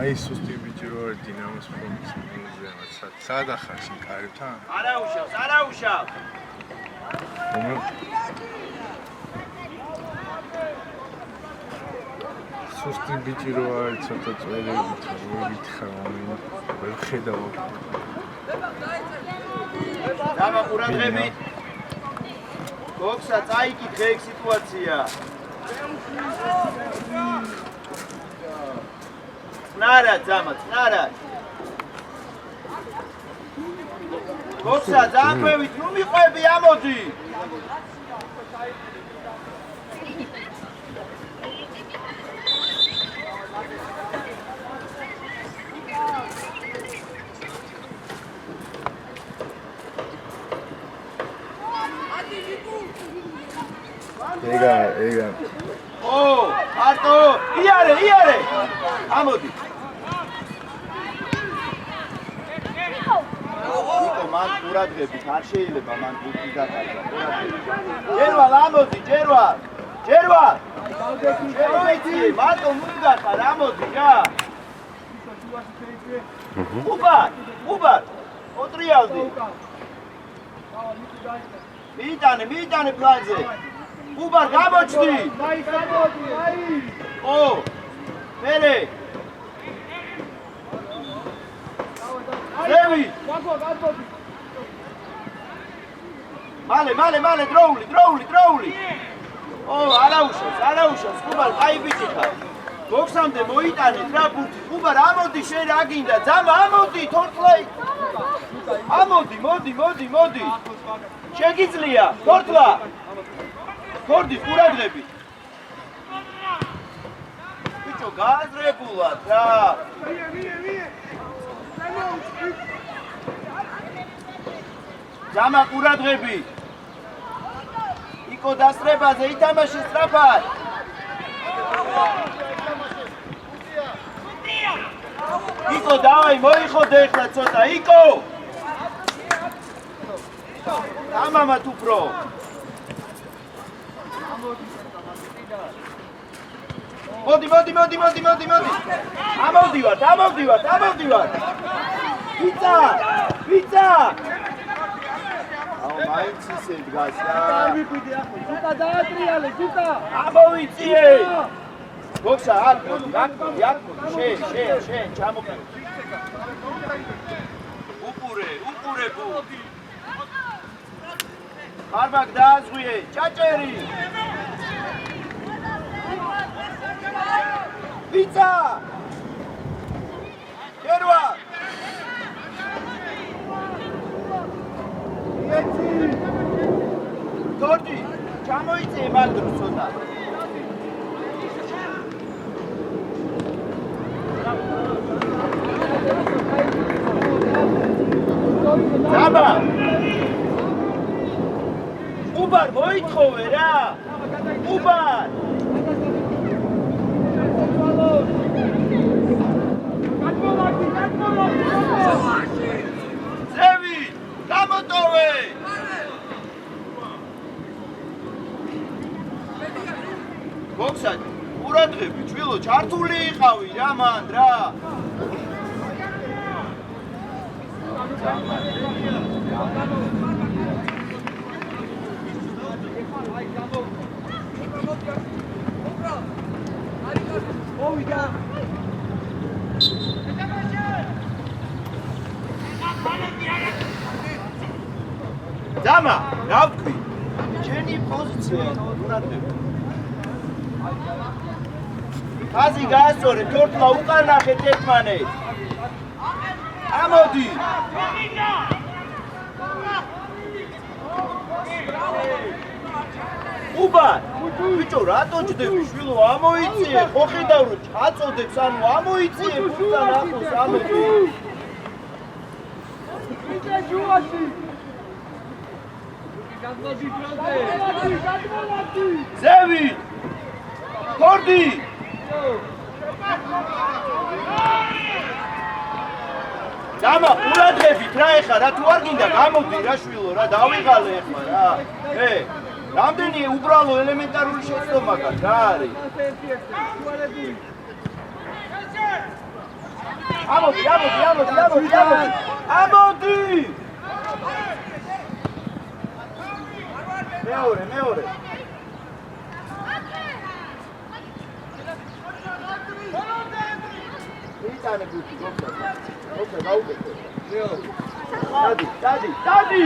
აი სუსტი ბიჭი რო არის დინამოს ფონდის მუზეუმად სად ახარ შენ კარებთან? არა უშავ. სუსტი ბიჭი რო არის ცოტა წვერებით ვიქხარ ვერ ხედავ. დამაყურადღებით. გოქსა წაიკითხე ეგ სიტუაცია. Წნარად ძამა, წნარად. გოქსა ძამქვევით, ნუ მიყვები, ამოდი. ეგა. არტო, იარე. ამოდი. მან ყურადღებით არ შეიძლება მან გული დაკარგა. ჯერვალ ამოდი, ჯერვალ. შემოიცი, მარტო მუდგახარ, ამოდი რა. უბარ. ოტრიალდი. მიიტანე პლანზე. უბარ გამოჩდი. მერე. ლევი. მალე, დროული. არაუშავს, უბარ, კაი ბიჭი ხარ. გოქსამდე მოიტანეთ რა ბურთი. უბარ, ამოდი, შენ რა გინდა? ძამა, ამოდი, თორთლაი. მოდი. შეგიძლია, თორთლა. ხორდი, ყურადღებით. ბიჭო, გააზრებულად რა. ძამა, ყურადღებით. იკო დასწრებაზე, ითამაში სწრაფად. იკო, დავაი, მოიხოდე ეხლა ცოტა, იკო. ამამათ უფრო. მოდი. ამოვდივართ. ვიცა. მაინც ისე დგას რა. არ ვიკვიდე ახლა. ზუტა დაატრიალე, ზუტა. ამოვიწიე. გოქსა, აქ მოდი. შენ, ჩამოყარე. უყურე ბუ. ხარბაკ დააზღვიე, ჭაჭერი. ვიცა. ჯერვა. თორდი, ჩამოიწე მაგდროს ცოტა. ძაბა. უბარ მოითხოვე რა. უბარ. ზევი, გამოტოვე. გოქსა, ყურადღები, ჩვილო, ჩართული იყავი რა მან რა. ძამა, რა ვთქვი? ჩემი პოზიცია ურადები. ხაზი გაასწორე, თორთლა უკან ნახეთ ერთმანეთს. ამოდი. უბან, ბიჭო, რატო ჯდები შვილო, ამოიწიე, ხო ხედავ რომ ჩაწოდებს, ანუ ამოიწიე, ბუთან ახლოს, ამოდი. ზევი! ქორდი! ძამა, ყურადღებით რა ეხა, რა თუ არ გინდა, გამოდი რა შვილო, რა დავიღალე ეხლა რა. რამდენი უბრალო ელემენტარული შეცდომა გაქვს, რა არის? ამოდი! მეორე. იტანე გუთი, გოფდა, გაუკეთე. დადი!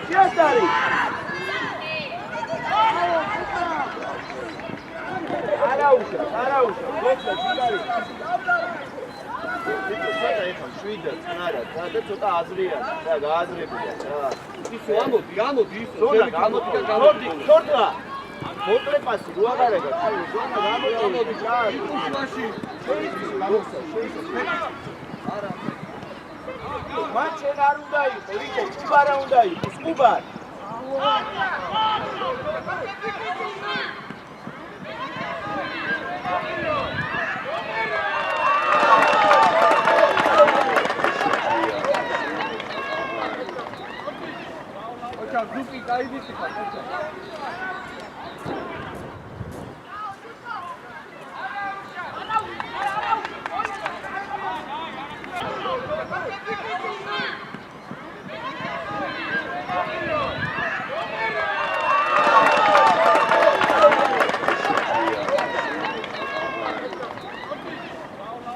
შეასტარი! არაუშა, გოფდა, შიგარი. ცოტა ეხა შვიდა, წნარა, და ცოტა აზრია, და გააზრებია, რა. ისო ამოდი, ზონა გამოდი, თორტლა. მოკლე პასი, რო აღარება, ზონა გამოდი, რა. არა. მან შენ არ უნდა იყო, იკო, კუბარა უნდა იყო, კუბარ. Grupi kaybettik arkadaşlar.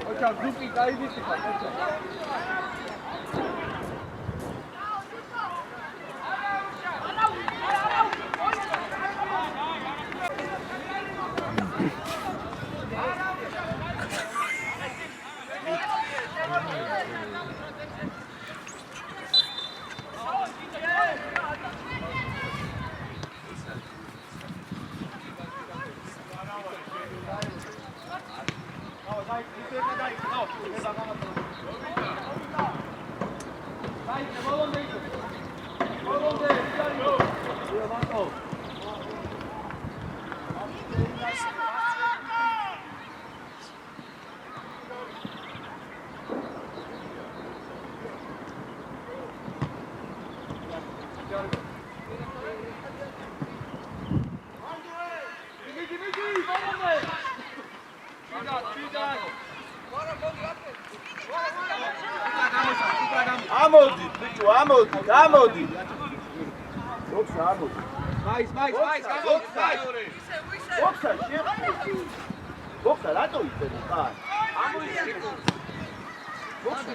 Hocam grupi kaybettik arkadaşlar. ამოდი, ბიჭო, ამოდი. როცა ამოდი. მაის, ბოქსა, ბოქსა, რატო იწევი ხარ? ამოიწევი. ბოქსა,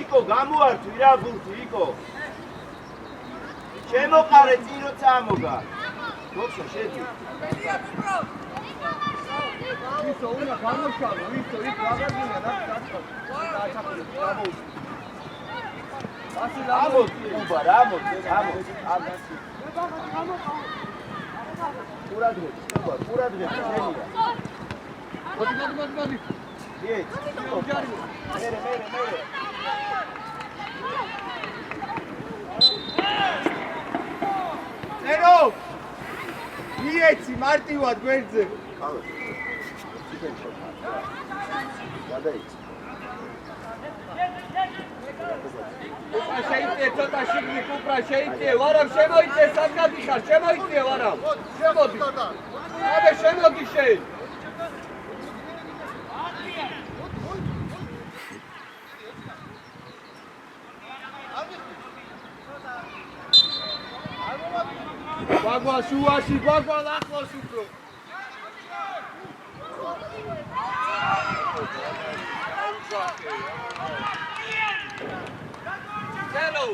იკო გამოართვი რა ბურთი, იკო. შემოყარე წინ როცა ამოგა. ბოქსა შედი. ისო უნდა გამოშალო, ისო ის რაღაცია რა დაწყო. ამოდი, უბარ, ამოდი. ყურადღები, შენია. მოდი. დიეთ, მერე. წერო! მიეცი მარტივად გვერდზე. გადაიც. შეიძლება ცოტა შიგნით უკრა შეიძლება ვარამ შემოიწე სადგადი ხარ შემოიწე ვარამ შემოდი აბა შემოდი შენ გვაგვა შუაში გვაგვა ახლოს უფრო Hello.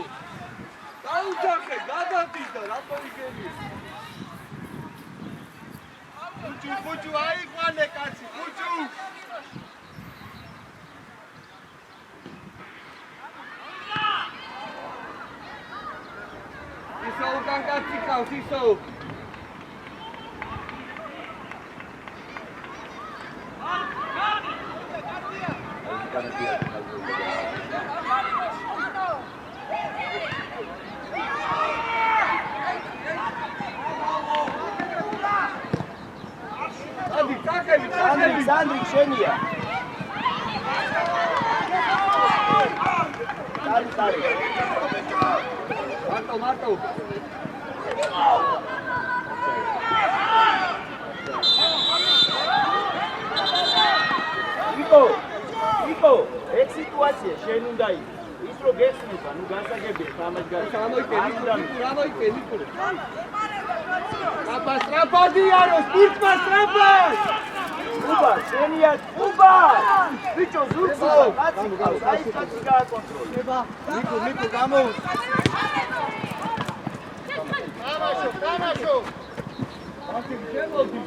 Დაუჯახე, გადადიდა, რატო იგენი? ხუჭუ, აიყვანე კაცი, ხუჭუ. ისო უკან კაცი ყავს, ისო. Sandri შენია. Tari. მარტო. იკო, ეს სიტუაცია შენ უნდა იყოს. ის რო გეცნობა, ნუ გასაგებია თამაშ გასაგებია. გამოიკენი. Ტრაპადიანო, სპირტმა ტრაპად! Uba, შენია, Uba! ბიჭო, ზურგსა, კაცი ყავს, აი კაცი გააკონტროლება. ნიკო, გამოუც. თამაშო. აკი შემოდი.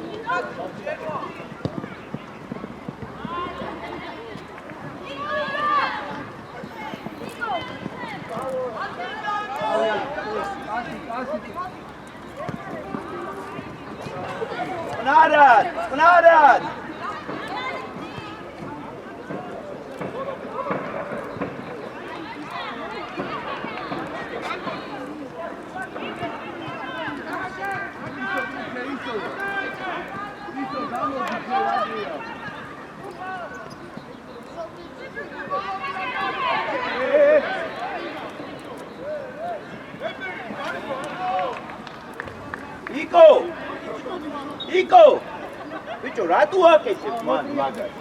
Gnarad! Iko! Bicho, ratu აკეთებ მან მაგას.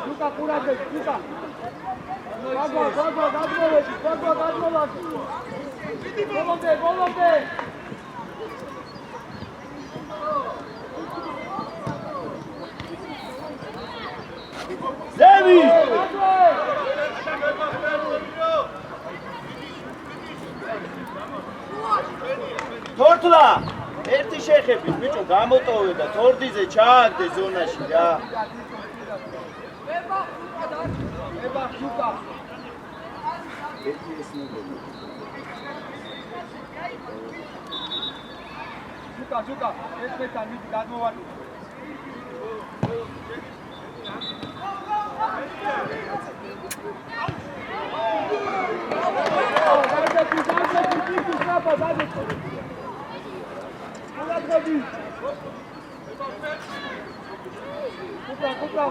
Luka, კურადე, Luka. Bagwa, გადმოვედი. Bolonde. Zevi! Tortula! ერთი შეხებით, ბიჭო, გამოტოვე და თორდიზე ჩააგდე ზონაში რა. ება, Luka. ერთი ეს ნებო. Luka, ეს მეთან მიდი გადმოვარდი.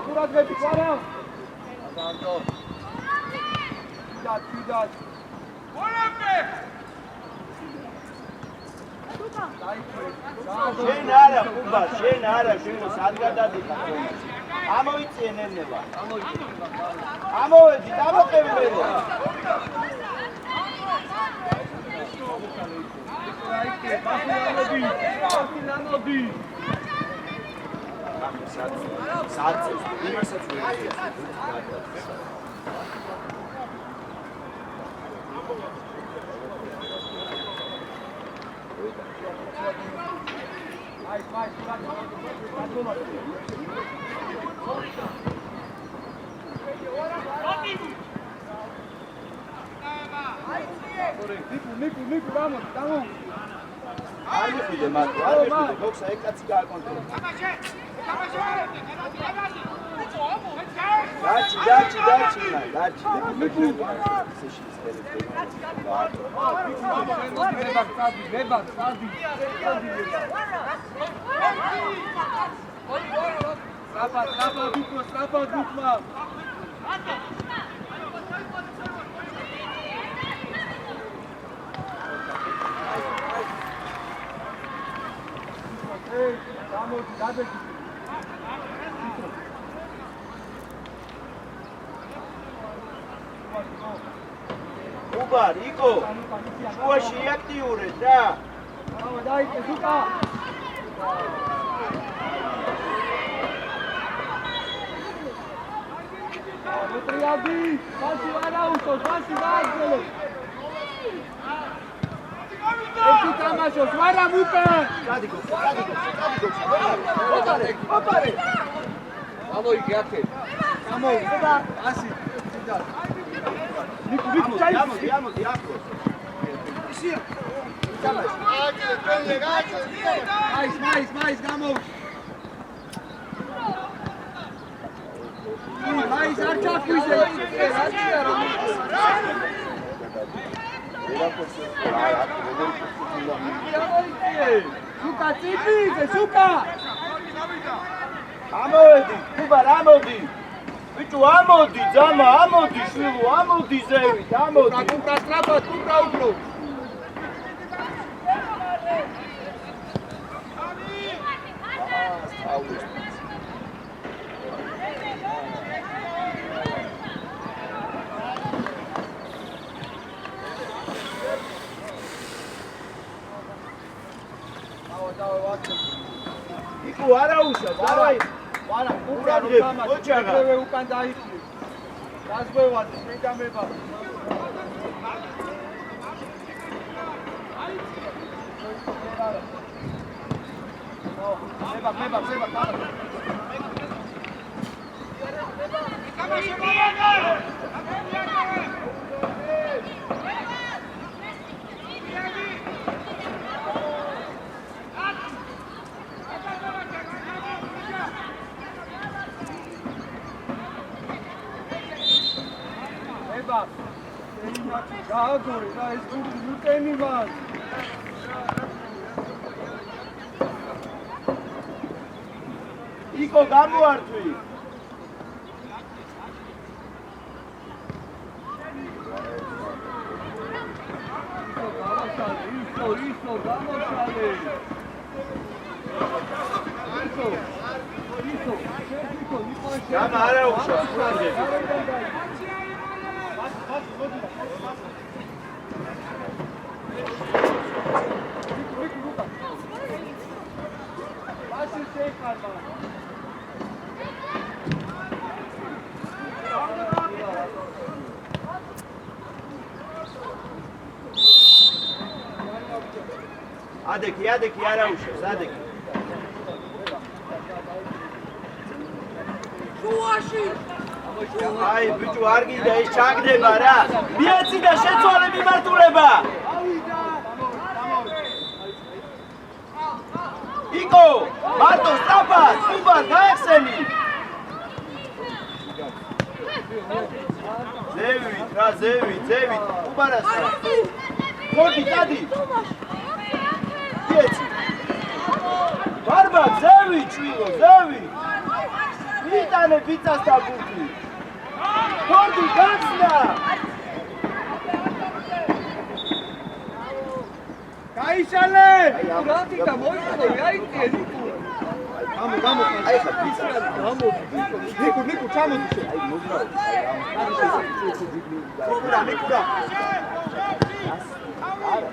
Курат, пора. Кидать. შენ არა, ხუბა, შენ სად გადადიხარ? ამოიწიენენება. ამოვედი, დამოყევი მე. Pasi Sadce, imaš sad Niku, vamos. Ajde, Marko, dok se ekad si ga kontrolira. Dači. სწრაფად გუთმა. გამოდი, დადეგი. უბარ, იკო. შუაში აქტიურე და. დაიწე, ზუკა. მოტრიადი, ფასი არაუსოს, ფასი დააგრძელე. ერთი თამაშოს, ვარამ უკან. გადიგო. ოპარე. ამოიგე აქე. ამოიგე და ასი. ნიკუ, ჩაიწყო. ამოდი, აკრო. ისია. თამაში. მაის, გამოუჩ. მაის არ ჩახვიზე. სუკა ციფიზე, სუკა. ამოვედი, უბარ, ამოდი. ბიჭო, ამოდი, ძამა, ამოდი, შვილო, ამოდი ზევით, ამოდი. კუკა სტრაფად, კუკა უფრო. იკო არაუშა, დავაი. ვარა, უკან თამაში, ეგრევე უკან დაიხიე. გასგვევად, მიდამება. მება, გააგორე და ეს გუნდი ლუტენი მან. იკო გამოართვი. ისო გამოშალე. გამა არაუშა, სულამდე. ადექი არაუშავს, ადექი. შუაში. აი, ბიჭო, არ გინდა ეს ჩაგდება რა. მიეცი და შეცვალე მიმართულება. იკო, მარტო სწრაფად, უბარ, გაეხსენი. ზევით, უბარასა. მოდი, დადი. მიეცი. ბარბად, ზევით, შვილო, ზევით. მიტანე ბიცას და ბურთი. მოდი, გახსნა. გაიშალე! რატი და მოიწოდე, აიწე ნიკუ. გამო. აი ხა ბიცა. ნიკუ, ჩამოდი შე. აი მოგრაო. ნიკურა. არა.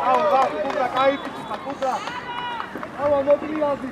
აუ, კუკა, კაიფიცა, კუკა. აუ, მოტრიადი.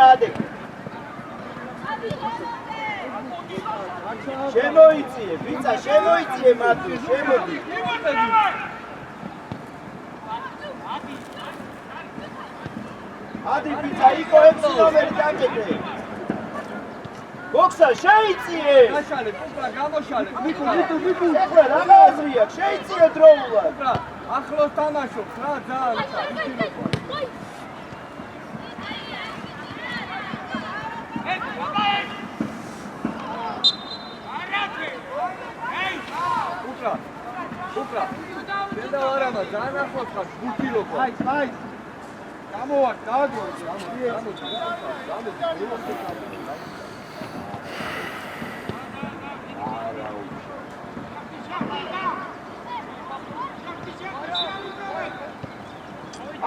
ადექი. შემოიწიე, ბიცა, შემოიწიე მათი, შემოდი. ადი ბიჭა, იკო 6 ნომერი დაკეთე. გოქსა შეიწიე. გაშალე, კუპრა გამოშალე. მიკუ. ეხლა რა გააზრია? შეიწიე დროულად. კუპრა, ახლოს თამაშობს რა, ძალიან ვიცილობა. კუპრა. დედა ვარამა, ძალიან ახლოს ხარ, 5 კილოგო. აი. გამოვარ, დააგორე,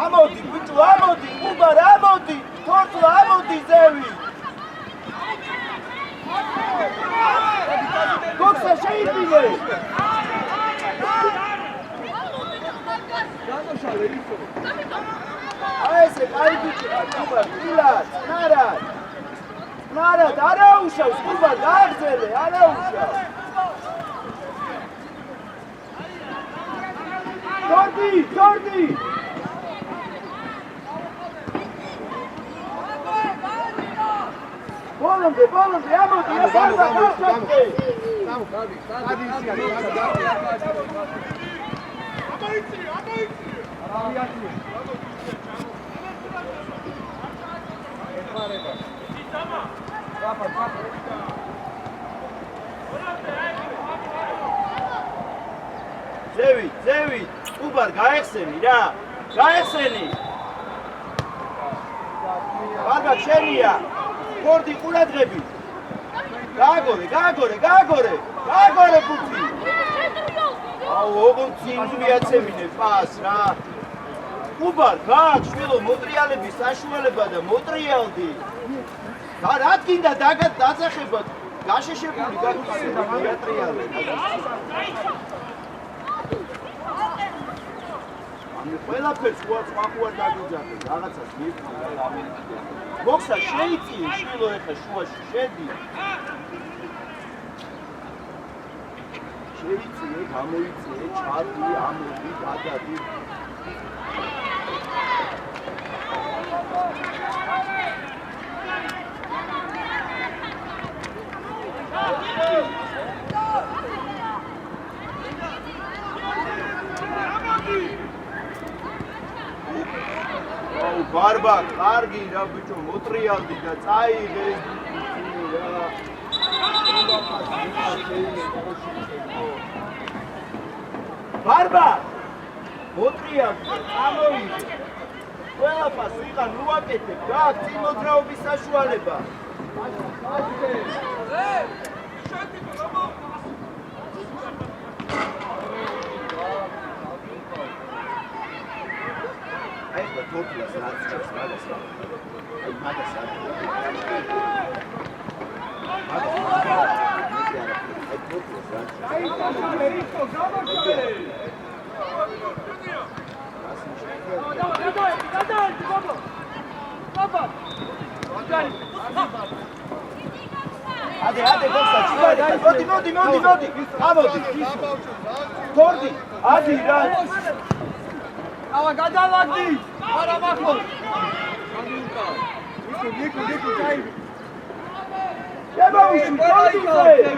ამოდი, ბიჭო, ამოდი, უბარ, ამოდი, თორთლა, ამოდი, ზევი. გოქსა შეიწიე. გამოშალე ისო. აი ესე, აი ბიჭო, უბარ, დილად, ნარად, არაუშავს, უბარ, გააგზელე, არაუშავს. ჯორდი. ბოლომდე, ამოდი, ამოდი. ზევი, უბარ, გაეხსენი რა, ბარბა შენია, გორდი ყურადღები, გააგორე ბუთი, აუ, ოღონდ წინ მიაცემინე პას რა, უბარ, გააკ, შვილო, მოტრიალების საშუალება და მოტრიალდი, და რა გინდა დაწახებად, გაშეშებული გაგიხსენა მეატრიალე. ამი ყველაფერს ყუარ დაგიძახე, რაღაცას მიფხარ ამერიკაში. გოქსა შეიწიე, შვილო ეხა შუაში შედი. შეიწიე, გამოიწიე, ჩადი, ამოდი, გადადი. ბარბა, კარგი რა ბიჭო, მოტრიალდი და წაიღე რა. ბარბა, მოტრიალდი და წამოიღე. ყველაფერს ვიღან უაკეთებ, გააქვს წინ მოძრაობის საშუალება. აი და თორთლას რაც ჩეს მაგას. აი მაგას არ. აი თორთლას ისო გამოგე. Ade, გოქსა, მოდი. ამოდი. თორდი, ადი რა. ავა გადავაგდი. არა მახო. გამიუკა. ნიკო ჩაი. შემოვიში, თორდიზე.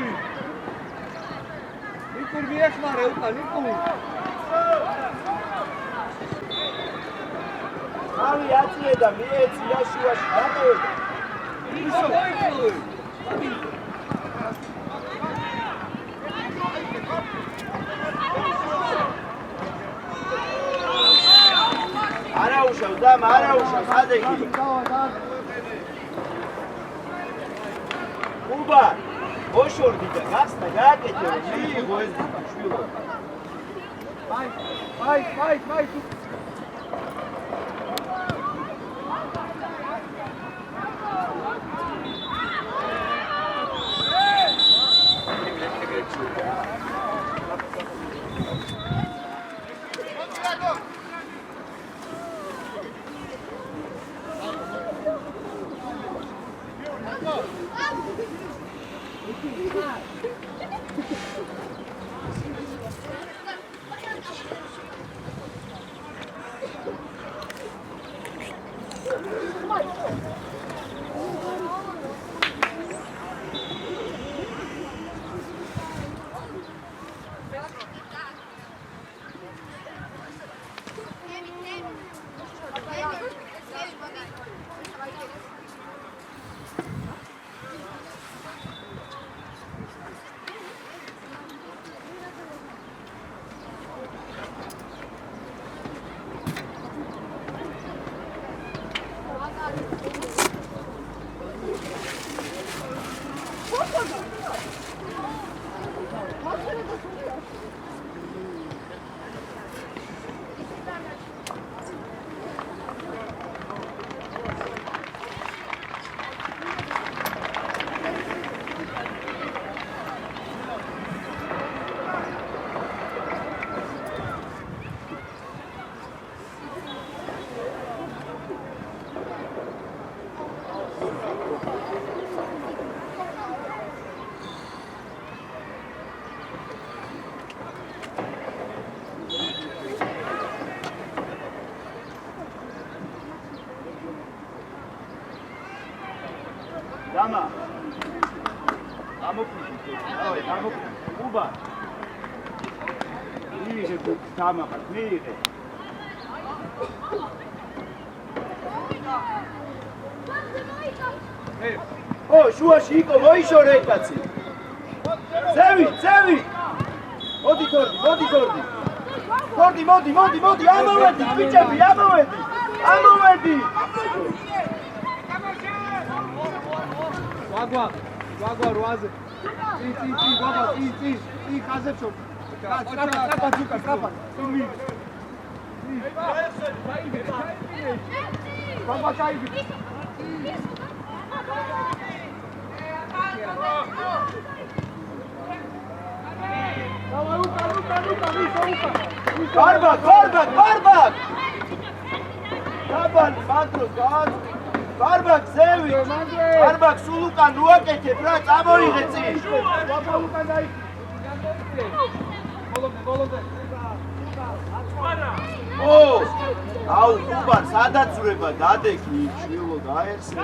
ნიკო მიეხმარე უკან, ნიკო. ამი აწიე და მიეცი რა შუაში გადავედა. ისო მოიწოვე. არაუშავს დამა, არაუშავს ადეგი. უბა, ოშორდი და გასტა გააკეთე, მიიღო ეს შვილო. Vai. Dama. Uba. Მიიღე დამახარ, მიიღე. ო, შუაში იყო, მოიშორე კაცი. ზევი. მოდი თორდი. მოდი, ამოვედი, ბიჭები, ამოვედი. გვაგვა რვაზე. წი, გვაგვა, წი, ხაზებს შორ. სტრაფა. თუმი. გვაგვა ჩაიდი. Barbak! Tabal, Mandros, gaz. Barbak, zevit. Barbak, sულ უკან რუაკეთებ რა, წამოიღე წინ. ო, აუ, უბარ, სადაც ზრება, დადექი, შვილო, გაერცე.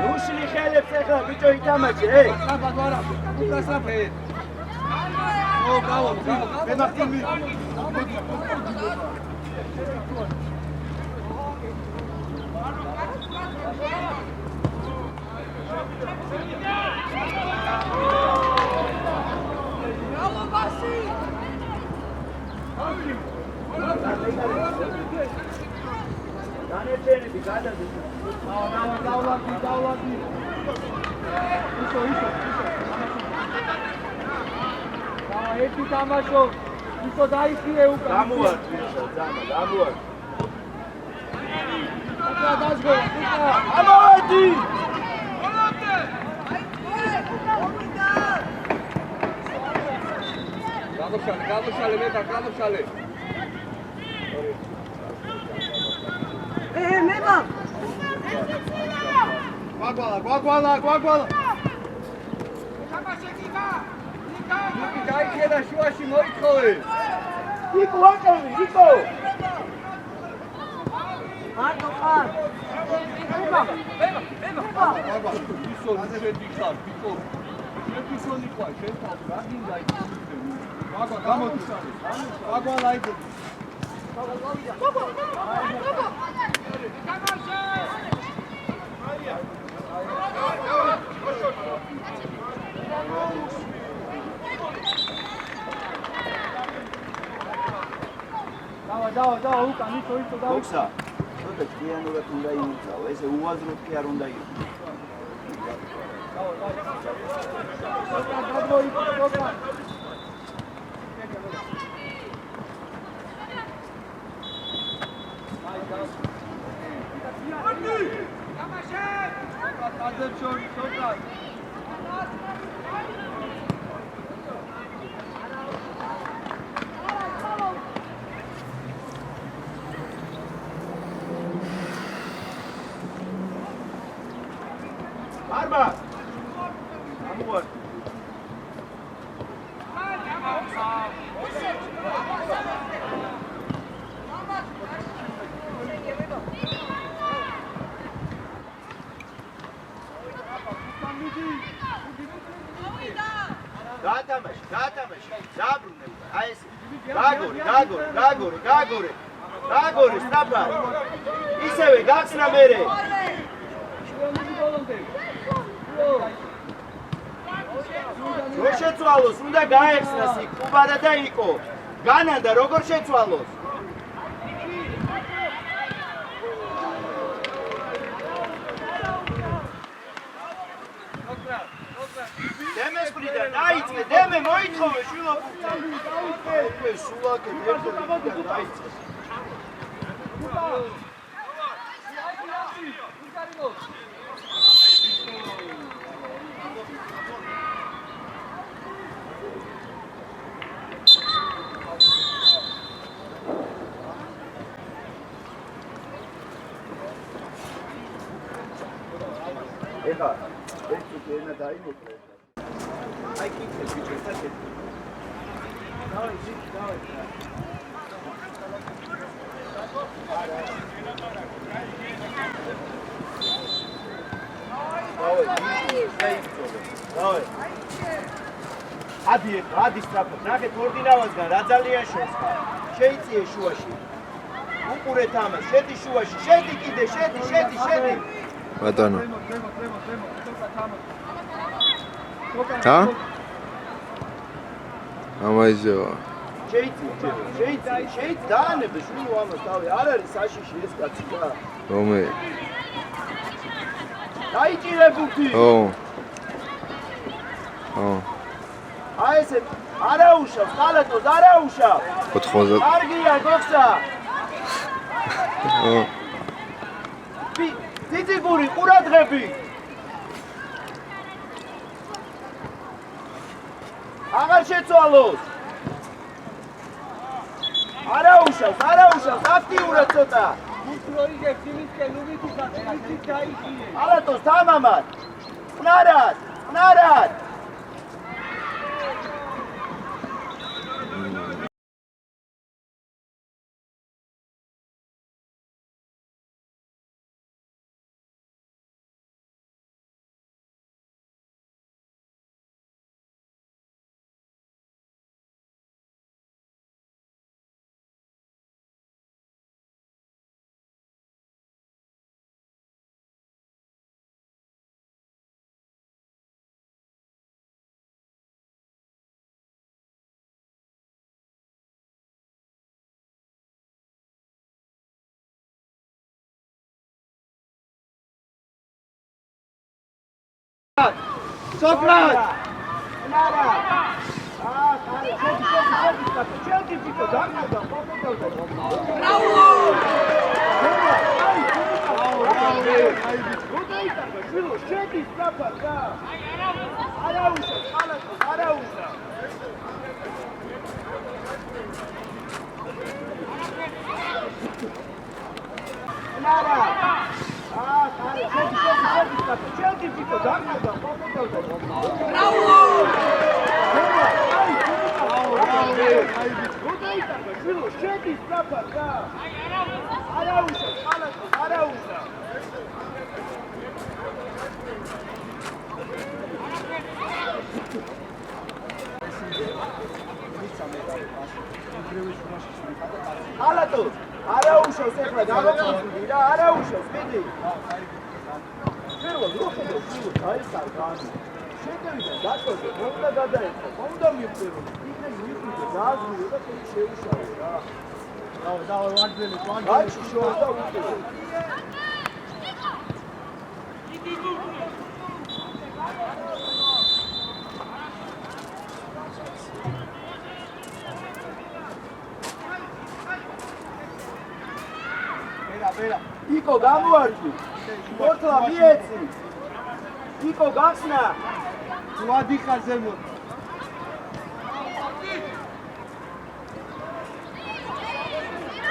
Უშლი ხელებს ახლა ბიჭო ითამაშე, უკრასაფე. ო, გავო. მე მახტიმი. განეჩენები, გადადი. დავლადი. ისო. ერთი თამაშო. ისო დაიხიე უკან. გამოვარდი, გამოვარდი. დაზგო, ამოვედი. გალოშალე, გალოშალე. მემა. გვაგვალა. ნიკი დაიქიე შუაში მოითხოვე. იქო აკევი, იქო. მარტო ხარ. მემა. ისო ნებდი ხარ, ბიჭო. შევისონი ყვა, შეთავ რა გინდა იქ. გამოდი. გვაგვალა იქ. დავა, უკან ისო დავა. ოქსა. ცოტა ჭიანურად უნდა იმიწაო, ესე უაზროდ კი არ უნდა იყოს. დავა. Arma! Amor! Gátamash, zabrune, aes, gagore, strapa. Iseve, gaxna mere. Რო შეცვალოს, უნდა გაეხსნას იქ, ყუბადა და იყო. განანდა, როგორ შეცვალოს? დემეს ბრიდან, დაიწყე, დემე მოითხოვე, შვილობუხტე. მე სულაკე, ერთო ბრიდან, დაიწყე. ეხა ეს თუ ენა დაიმოკლე. აი კითხე ბიჭო, ხარკე. დავай, ბიჭო, დავай. დავай. ადი სწრაფად. ნახეთ ორდინავასგან რა ძალიან შენს ხარ. შეიწიე შუაში. უყურეთ ამას. შედი შუაში. შედი კიდე, შედი. ბატონო. ჰა? ამაიზევა. შეიწიე. დაანებე შვილო ამას თავი. არ არის საშიში ეს კაცი და. რომე? დაიჭირე ბურთი. ო. აი ესე არაუშავს, ხალატოს არაუშავ. 90. კარგია, გოხსა. ო. ძიძიგური ყურადღები. აღარ შეცვალოს. არაუშავს, აქტიურად ცოტა. უცროიგებს იმისკენ უბით უხარ, ისიც დაიჭირე. ხალატოს თამამად. ყნარად. სოკრატ! ნარა! შედი ბიჭო, დამაგდა, პოპოტავდა. ბრავო! გუდაიტარდა, შვილო, შედი სწრაფად და. არაუშავს, ხალატოს, არაუშავს. ნარა! შედი ბიჭო, დამაგდა, პოპოტავდა. ბრავო! გუდაიტარდა, შვილო, შედი სწრაფად და. არაუშავს, ხალატოს, არაუშავს. ხალატოს, არაუშავს ეხლა გამოვიდი რა, არაუშავს, მიდი. პირველ როხედო შვილო დაიხარ განი. შეგევიდა დაწოდე, მომდა გადაეცა, მომდა მივწერო. იქნებ მივიდა, დააზღვიო და თქვენ შეუშავო რა. დავай, ვარდელი. გაიჩი შოვა და უწევო. ვერა. იკო გამოარჩი. ორთლა მიეცი. იკო გახსნა. ვადიხარ ზემოთ.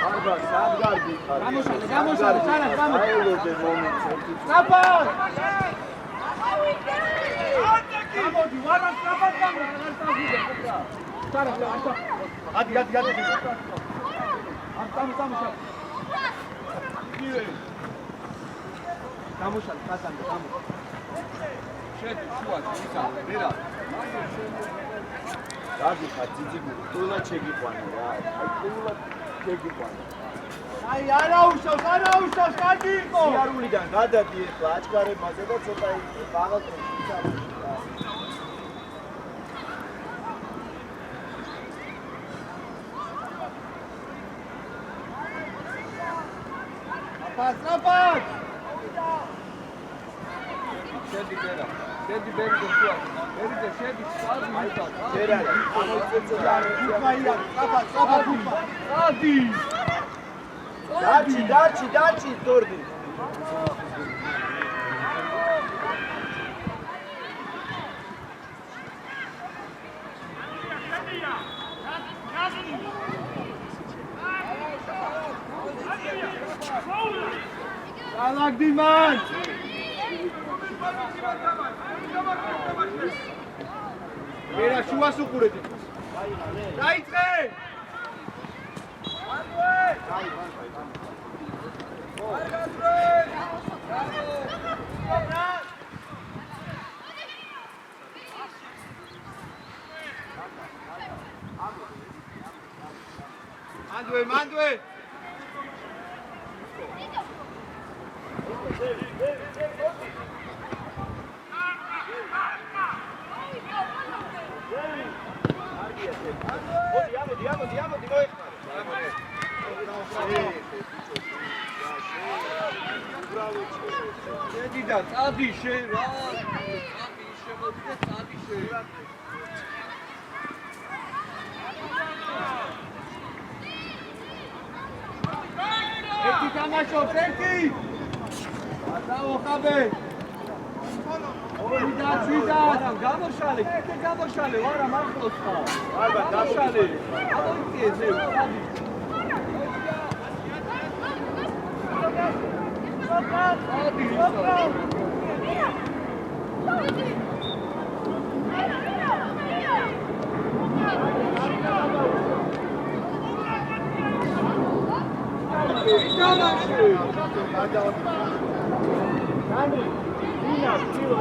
არბა სადგარდი ხარ. გამოსალე, სანამ გამო. აილოზე მომენტი. ტრაპა! გამოდი, ვარა ტრაპა გამო, არ წავიდე ხო? სანამ, ადი. ამ სამუშა. გამოსალე, ხასანდა, გამო. შედი, შუა, ისა, ვერა. რაგი ხარ, ძიძიგური, თულა შეგიყვანე რა. აი, თულა შეგიყვანე. აი, არაუშავს, კარგი იყო. სიარულიდან გადადი ახლა აჩქარებაზე და ცოტა ბაღალტში ჩავდი. აპატ! შედი ბერა. შედი ბერი გოქია. ბერი შედი სად მიწა. ბერა. ამოიწეცა. უფაია. აპატ. ადი. დაჩი, თორდი. ალაგდი მან. მერა შუას უყურეთ. დაიწყე! მანდვე! ამოდი მოიხმარე. შედი და წადი შენ რა. წადი შემოდი და წადი შენ. ერთი თამაშობს, ერთი! დაო ხაბე! ვიდა! გამოშალე, კიდე გამოშალე, ვარა მართლაც ხარ. ალბათ გამოშალე. ამოიწიე ზე.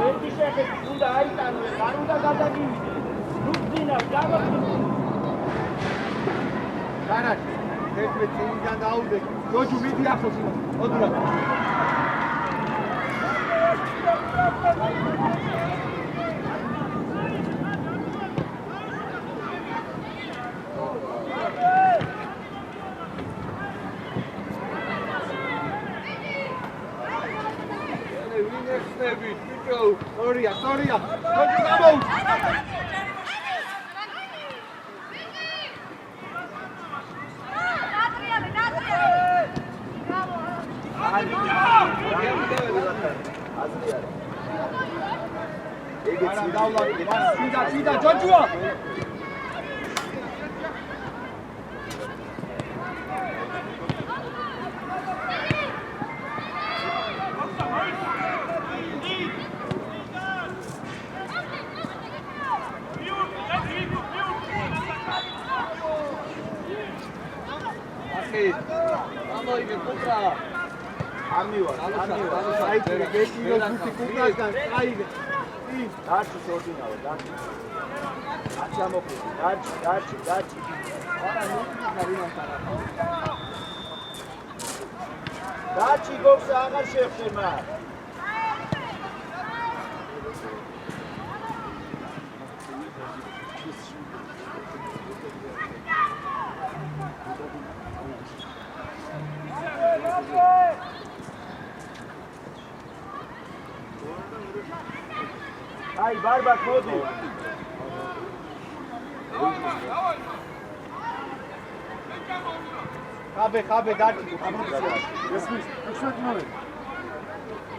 ერთი შეხედვით უნდა აიტანოს, არ უნდა გადაგივიდეს. ნუძინა, გამოგივიდეს. განაში, ერთმე წინიდან დაუდე. ჯოჯუ მიდი ახლოს იმას. ოდურა. Sorry, sorry. Don't you come out. Sida, Joshua. Amoi contra. Amigo, Aí que esse não se contra aí. Dachi sortinalo, dachi. Dachi amoko. Dachi. Ora não carina cara. Dachi goks აღარ შეხება. Ai, Barbak, მოდი. ხაბე დაჭი. ესმის 16 ნომერი.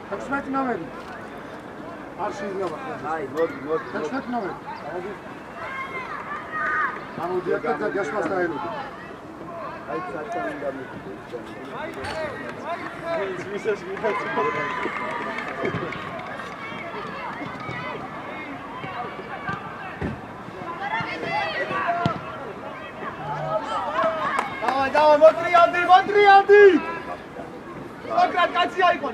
16 ნომერი. არ შეიძლება. Ai, მოდი. 16 ნომერი. ამოდი აკეთა გასვლას დაელოდი. Ai, საერთოდ უნდა მივიდე. ვისას მიხაჭო. Давай, მოტრიალდი! სოკრატ კაცი აიყო.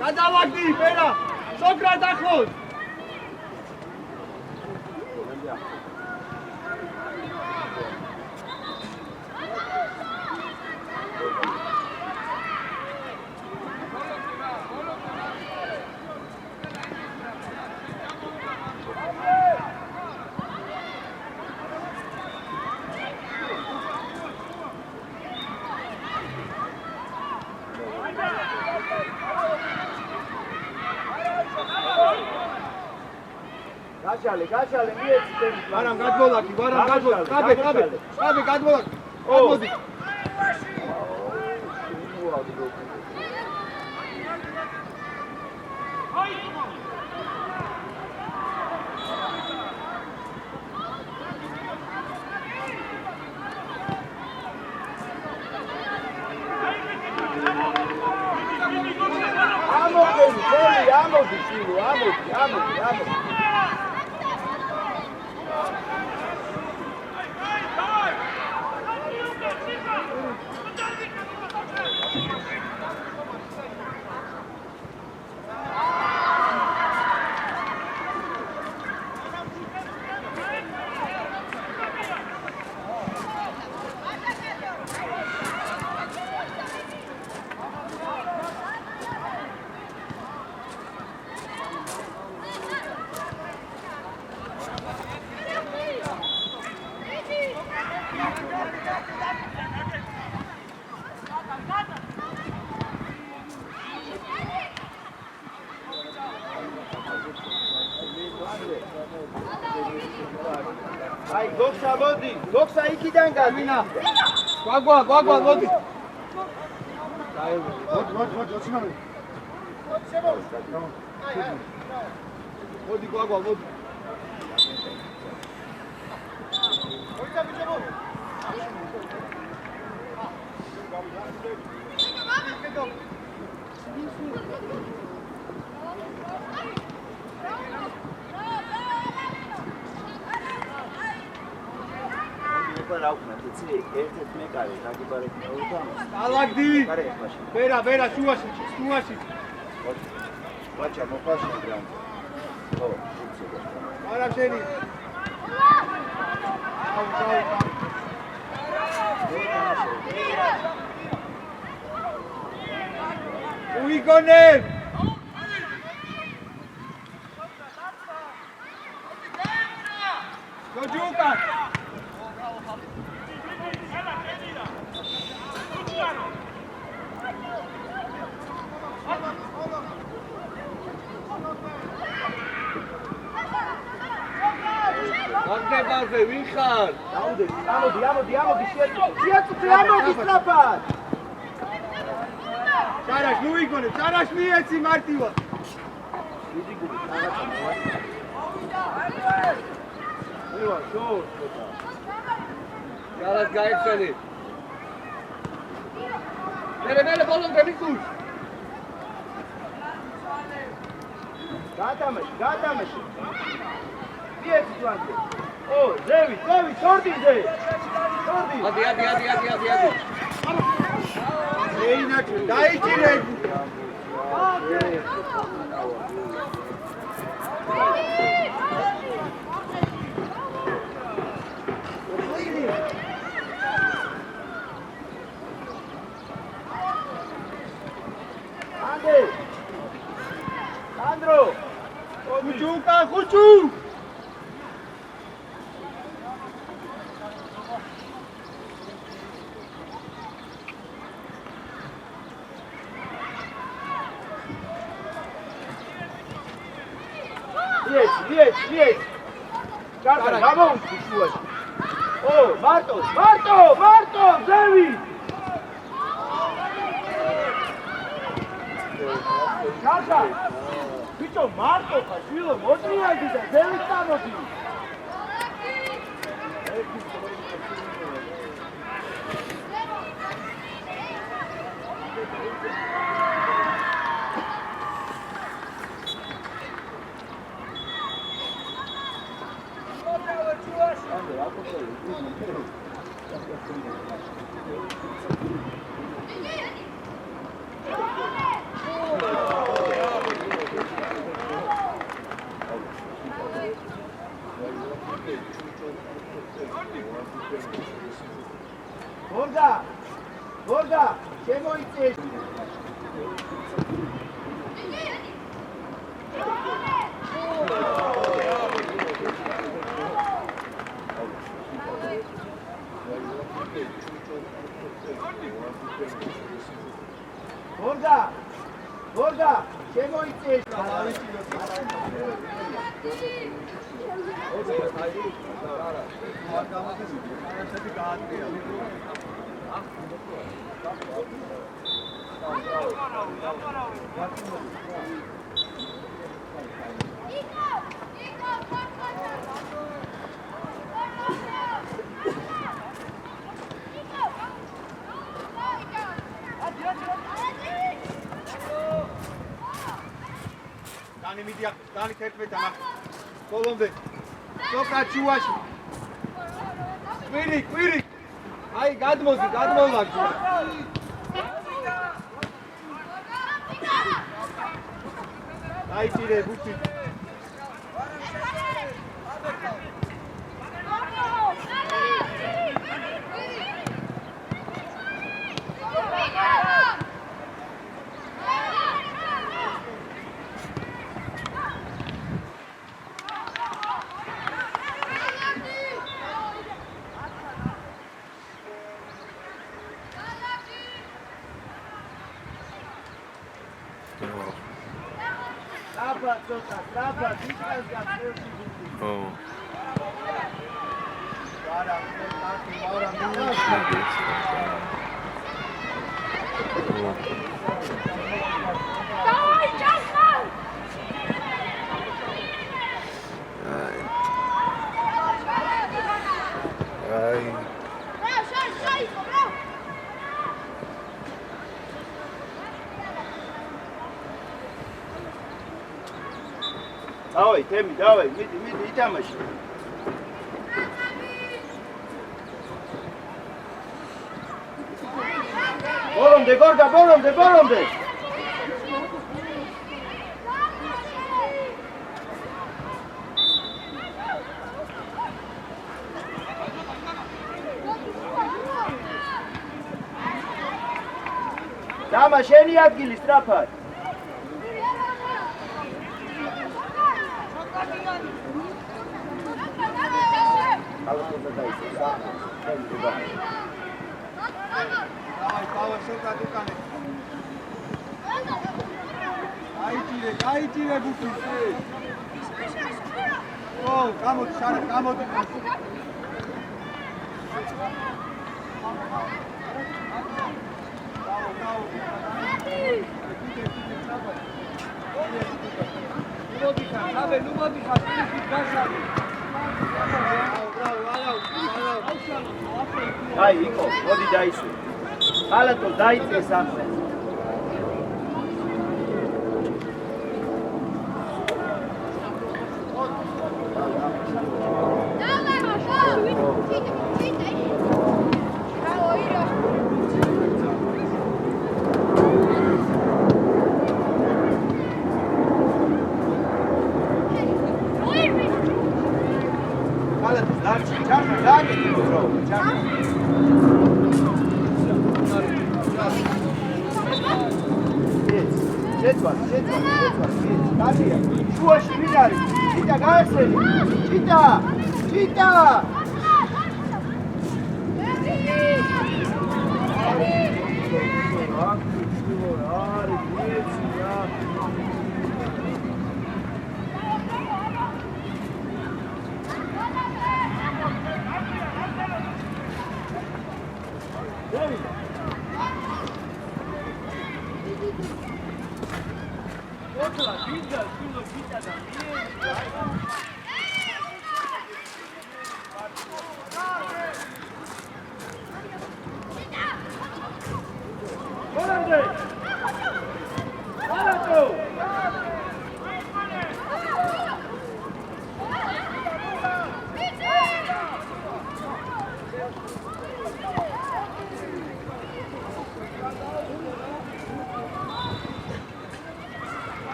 გადავაგდი, ფერა. სოკრატ ახლოს. გაჩალე, მიეცდები. ვარამ გადმოლაკი. ხაბე გადმოლაკი. მოდი. აი გოქსა მოდი, გოქსა იქიდან გაგვინა. გვაგვა, მოდი. მოდი, ოცნავი. მოდი, გვაგვა, მოდი. რა უკნა თიცი ერთ-ერთ მეკარე დაგიბარეთ მეუთან ალაგდი ვერა შუაში ბაჭა მოფაში გრან ო არა შენი უიგონე გოჯუკა მაგდებაზე ვინ ხარ? ამოდი, შეაწუხე, ამოდი სწრაფად. ჩარაშ, ნუ იგონე, ჩარაშ მიეცი მარტივად. დიდი გული, რაღაცა მოაწყდა. ევა, შო. ჩარაშ გაიხსენე. მერე ბოლომდე მიკუს. გადამაში. მიეცი თვანზე. ო, ზევი, შორდიზე. ადი. ეინაკი, დაიჭირე. ანდე. სანდრო. ხუჭუ. მიეც. კარგად, გამოვიწყდი შუაში. ო, მარტო, ზევი. კაკა, ბიჭო, მარტო ხარ, შვილო, მოწიადი და ზევი წამოდი. გორდა, შემოიწეს. გორდა, შემოიწეს. განიმით დიახ, დანი 11-დან ახლა. ბოლომდე. სოკრატ შუაში. კვირი. აი, გადმოდი. დაიჭირე ბუთი. დავაი, თემი, დავაი, მიდი, ითამაში. ბოლომდე, გორგა, ბოლომდე. დამა, შენი ადგილი სწრაფად. დაიჭირე ბუთი. ო, გამოდი, შარა, გამოდი. აი, იკო, მოდი დაისვი. ხალათო დაიწეს ახლა. შუაში ვინ არის? ჩიტა გაეხსენი. ჩიტა.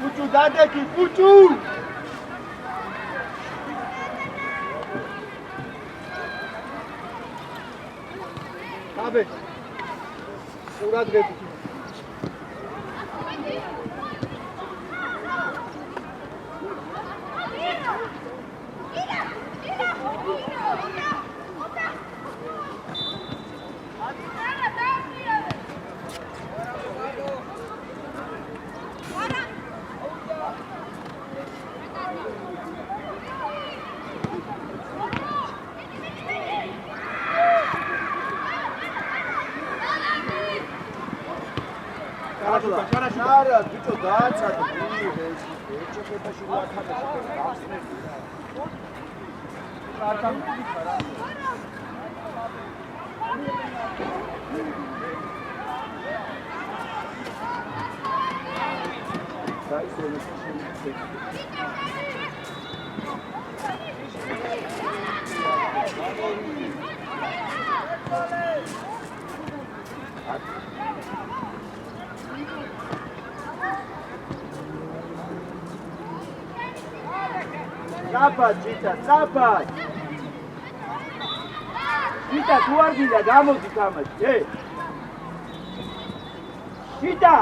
Pucu dadeki, pucu! Abi, uğradı be pucu. Nara, bicho dațat, bine, ce pe și luat hata și pe Zapad, Gita, zapad! Gita, tu ar ghinda, gamodi tamash, hey! Gita!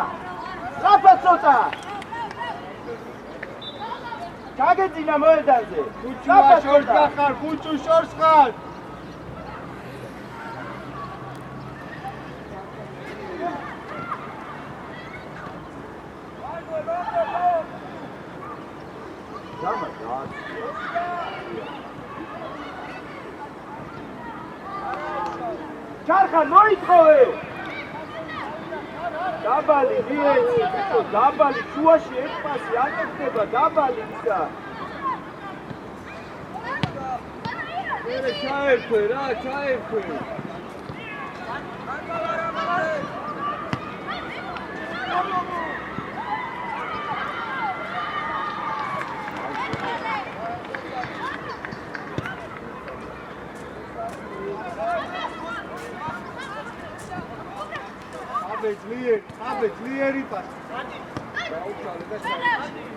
Zapad sota! Kagedzina moedanze! Zapad sota! Kuchu shorts khar. Charkhan, moitqove! Dabali, nietsi, dabali, shuashi ekpasi, ar gekდება, dabali ისა. Mere chaertve ra, chaertve. Abe glieri pas. Brauchale da sai.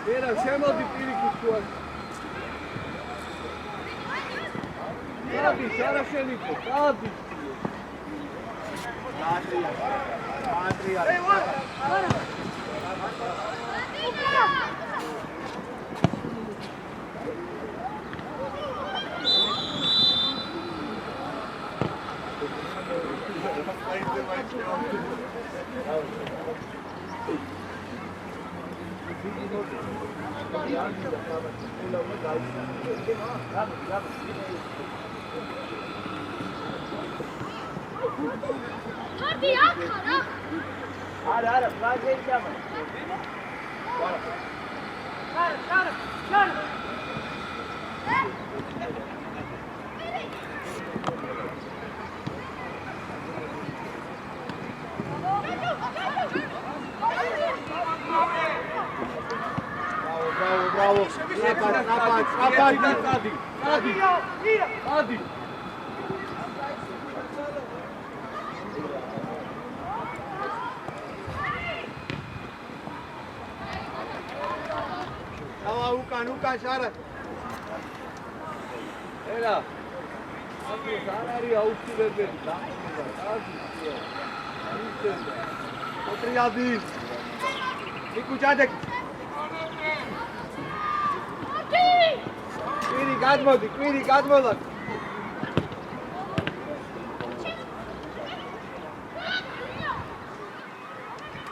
Era შემოდი პირიქით თქვა. დადი, არა შენიკო, დადი. Ara, plaže idemo. Adi. Dawa ukან შარა. Era. Adi, არ არის აუცილებელი და. Adi. ოტრიადი. იკუჭადეკ. კვირი გადმოდი.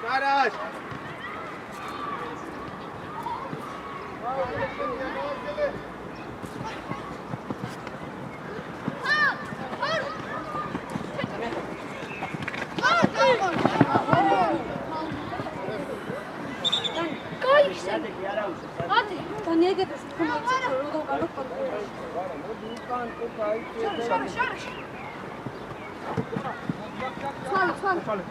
Караш. Adi, dan nega da se kuma će rodov Svali.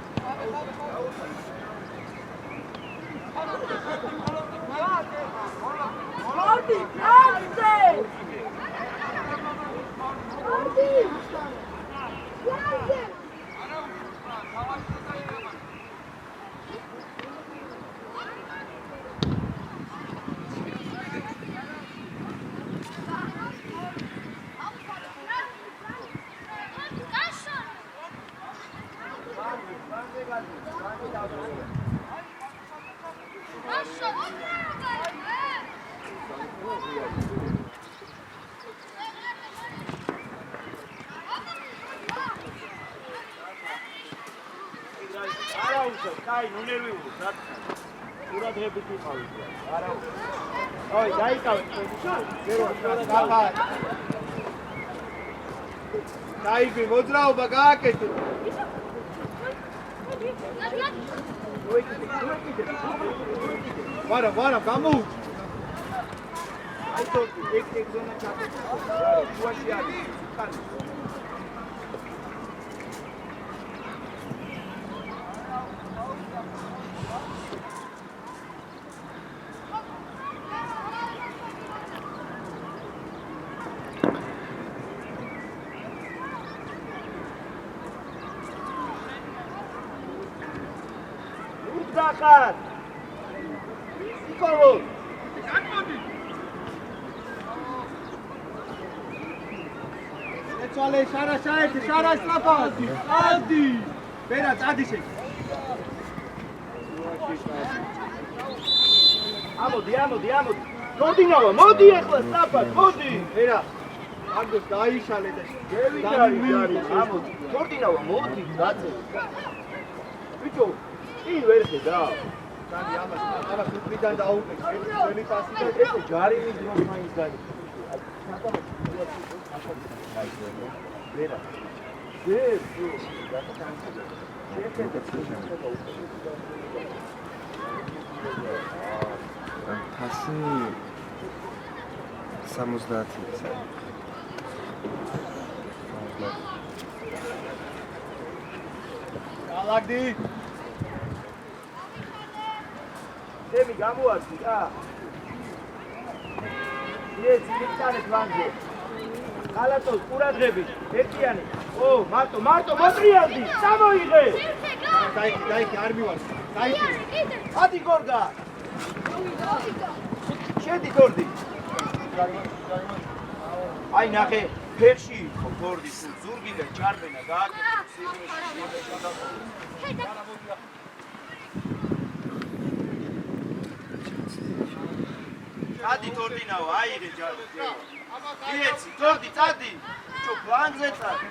Kai, nu nerviu, frate. Qurადღებით იყავით. არა. აი, დაიკავეთ. დაიბი მოძრაობა გააკეთე. ვარა, გამოუჩ. აი თო ეგ ზონა ჩაკეთე. უაში არის. ხანი. Dakar. Იკოვო. Გადმოდი. ეცვალე შარა შაერთი, შარა სწრაფად. Adi. ბერა წადიშე. ამოდი. გოდინავა, მოდი ახლა სწრაფად, მოდი. ბერა. აგოს დაიშალე და გევიდარი. ამოდი. გოდინავა, მოდი, გაწე. ბიჭო კი ვერ ხედა. კადი ამას ხუთიდან დაუყე. ძველი პასი და ეს ჯარი მიდროს მაინც გარი. ვერა. ფასი 70-ის. ალაგდი. თემი გამოაჩი რა. ეს იქცანეთ ვანზე. ხალატოს ყურადღებით, ერთიანი. ო, მარტო მოტრიალდი, წამოიღე. დაიქი, არ მივარ. დაიქი. ადი გორგა. შედი გორდი. აი ნახე, ფერში იყო გორდი, ზურგიდან ჩარბენა გააკეთე. ადი გორდინაო, აიღე ჯარი. იეცი, გორდი, წადი. ჩო ბლანგზე წადი.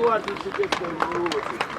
ვართ ის სიტუაცია მიულოცი.